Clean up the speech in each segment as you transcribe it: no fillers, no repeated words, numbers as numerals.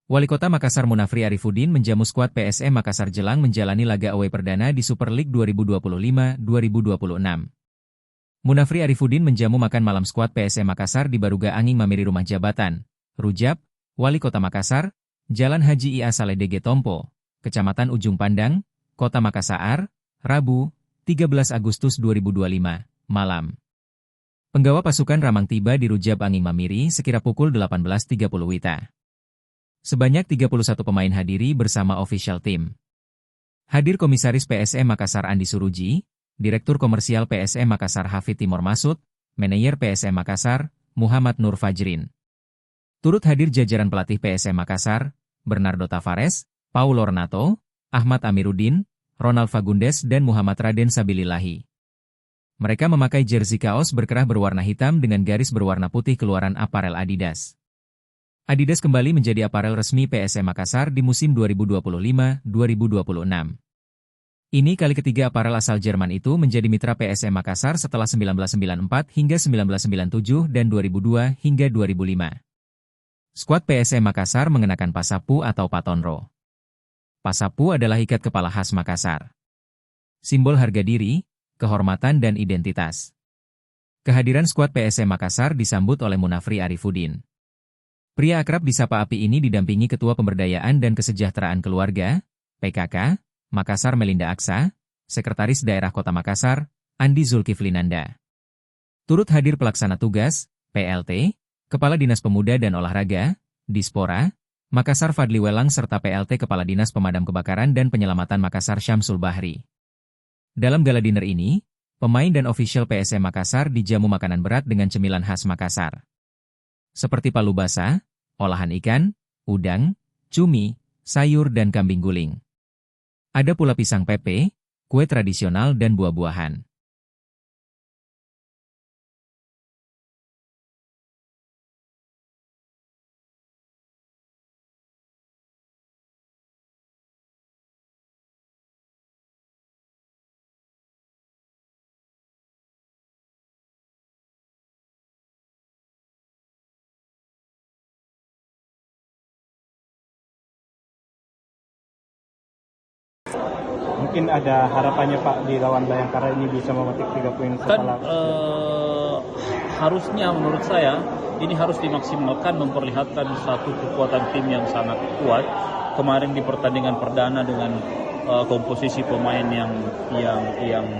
Wali Kota Makassar Munafri Arifudin menjamu skuad PSM Makassar jelang menjalani laga away perdana di Super League 2025-2026. Munafri Arifudin menjamu makan malam skuad PSM Makassar di Baruga Anging Mamiri Rumah Jabatan, Rujab, Wali Kota Makassar, Jalan Haji Ia Saleh DG Tompo, Kecamatan Ujung Pandang, Kota Makassar, Rabu, 13 Agustus 2025, malam. Penggawa pasukan Ramang tiba di Rujab Anging Mamiri sekira pukul 18.30 WITA. Sebanyak 31 pemain hadiri bersama official team. Hadir Komisaris PSM Makassar Andi Suruji, Direktur Komersial PSM Makassar Hafid Timur Masud, Manajer PSM Makassar, Muhammad Nur Fajrin. Turut hadir jajaran pelatih PSM Makassar, Bernardo Tavares, Paulo Renato, Ahmad Amiruddin, Ronald Fagundes dan Muhammad Raden Sabilillahi. Mereka memakai jersey kaos berkerah berwarna hitam dengan garis berwarna putih keluaran aparel Adidas. Adidas kembali menjadi aparel resmi PSM Makassar di musim 2025-2026. Ini kali ketiga aparel asal Jerman itu menjadi mitra PSM Makassar setelah 1994 hingga 1997 dan 2002 hingga 2005. Skuad PSM Makassar mengenakan pasapu atau patonro. Pasapu adalah ikat kepala khas Makassar. Simbol harga diri, kehormatan dan identitas. Kehadiran skuad PSM Makassar disambut oleh Munafri Arifudin. Pria akrab disapa Api ini didampingi Ketua Pemberdayaan dan Kesejahteraan Keluarga, PKK, Makassar Melinda Aksa, Sekretaris Daerah Kota Makassar, Andi Zulkiflinanda. Turut hadir Pelaksana Tugas, PLT, Kepala Dinas Pemuda dan Olahraga, Dispora, Makassar Fadli Welang serta PLT Kepala Dinas Pemadam Kebakaran dan Penyelamatan Makassar Syamsul Bahri. Dalam gala dinner ini, pemain dan ofisial PSM Makassar dijamu makanan berat dengan cemilan khas Makassar. Seperti palu basah, olahan ikan, udang, cumi, sayur dan kambing guling. Ada pula pisang pepe, kue tradisional dan buah-buahan. Mungkin ada harapannya Pak di lawan Bayangkara ini bisa memetik 3 poin setelah harusnya menurut saya ini harus dimaksimalkan, memperlihatkan satu kekuatan tim yang sangat kuat. Kemarin di pertandingan perdana dengan komposisi pemain yang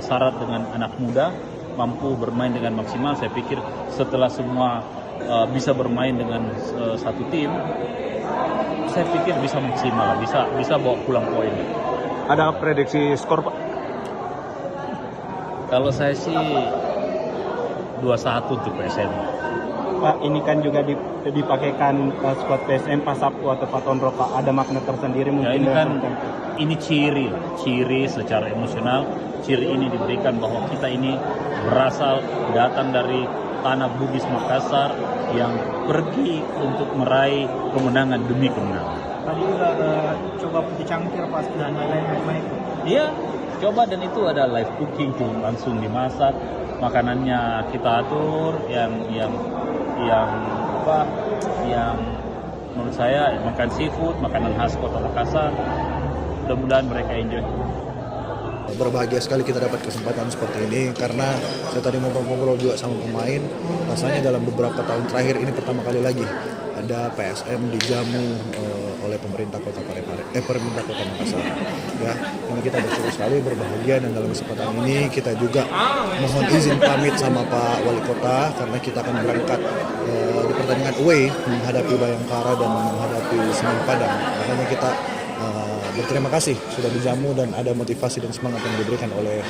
syarat dengan anak muda mampu bermain dengan maksimal. Saya pikir setelah semua bisa bermain dengan satu tim, saya pikir bisa maksimal, bisa bawa pulang poin. Ada prediksi skor Pak? Kalau saya sih 2-1 untuk PSM. Pak, ini kan juga dipakaikan skuad PSM pasapu atau patonro Pak. Ada makna tersendiri mungkin? Ya, ini kan ini ciri secara emosional. Ciri ini diberikan bahwa kita ini berasal datang dari tanah Bugis Makassar yang pergi untuk meraih kemenangan demi kemenangan. Tadi juga coba putih cangkir pas dan lain-lain itu. Iya, coba, dan itu ada live cooking tuh, langsung dimasak, makanannya kita atur yang menurut saya makan seafood, makanan khas Kota Makassar. Mudah-mudahan mereka enjoy. Berbahagia sekali kita dapat kesempatan seperti ini karena saya tadi ngobrol-ngobrol juga sama pemain, rasanya dalam beberapa tahun terakhir ini pertama kali lagi ada PSM dijamu oleh pemerintah Kota Makassar. Ya, ini kita bersyukur sekali, berbahagia, dan dalam kesempatan ini kita juga mohon izin pamit sama Pak Wali Kota karena kita akan berangkat di pertandingan away menghadapi Bayangkara dan menghadapi Semen Padang. Makanya kita berterima kasih sudah dijamu dan ada motivasi dan semangat yang diberikan oleh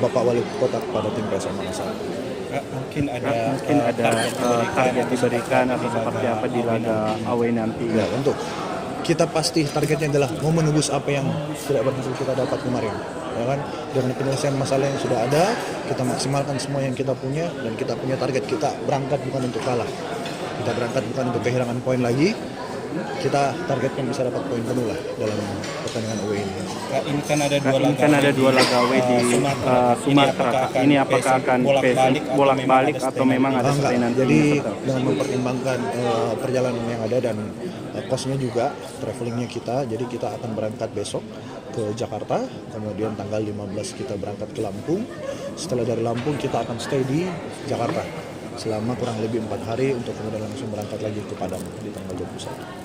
Bapak Wali Kota kepada tim PSM Makassar. Mungkin ada target diberikan atau seperti apa di laga away nanti? Ya, untuk kita pasti targetnya adalah mau menembus apa yang tidak berhasil kita dapat kemarin, ya kan? Dengan penyelesaian masalah yang sudah ada, kita maksimalkan semua yang kita punya, dan kita punya target, kita berangkat bukan untuk kalah, kita berangkat bukan untuk kehilangan poin lagi, kita targetkan bisa dapat poin penuh lah dalam pertandingan away ini. ini kan ada dua Ini kan ada dua laga away di Sumatera, Kak. Ini apakah akan PSM bolak-balik atau memang ada Enggak. stay nanti? Jadi dengan mempertimbangkan perjalanan yang ada dan kosnya juga, travelingnya kita, jadi kita akan berangkat besok ke Jakarta, kemudian tanggal 15 kita berangkat ke Lampung. Setelah dari Lampung kita akan stay di Jakarta selama kurang lebih 4 hari untuk kemudian langsung berangkat lagi ke Padang di tanggal 21.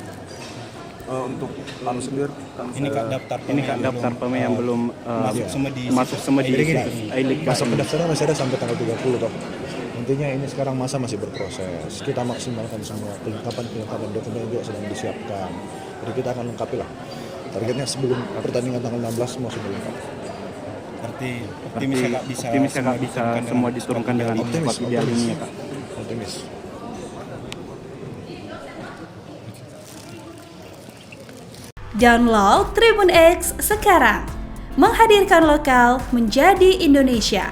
Untuk lalu sendiri Ini Kak daftar pemain yang belum masuk semua di Jadi gini, A-League. masa pendaftaran masih ada sampai tanggal 30 toh. Intinya ini sekarang masa masih berproses. Kita maksimalkan semua kelengkapan dokumen juga sedang disiapkan. Jadi kita akan lengkapi lah. Targetnya sebelum pertandingan tanggal 16 semua sudah lengkap. Berarti optimis ya Kak bisa semua diturunkan dengan squad ideal ini ya, Kak. Optimis. Download Tribun X sekarang, menghadirkan lokal menjadi Indonesia.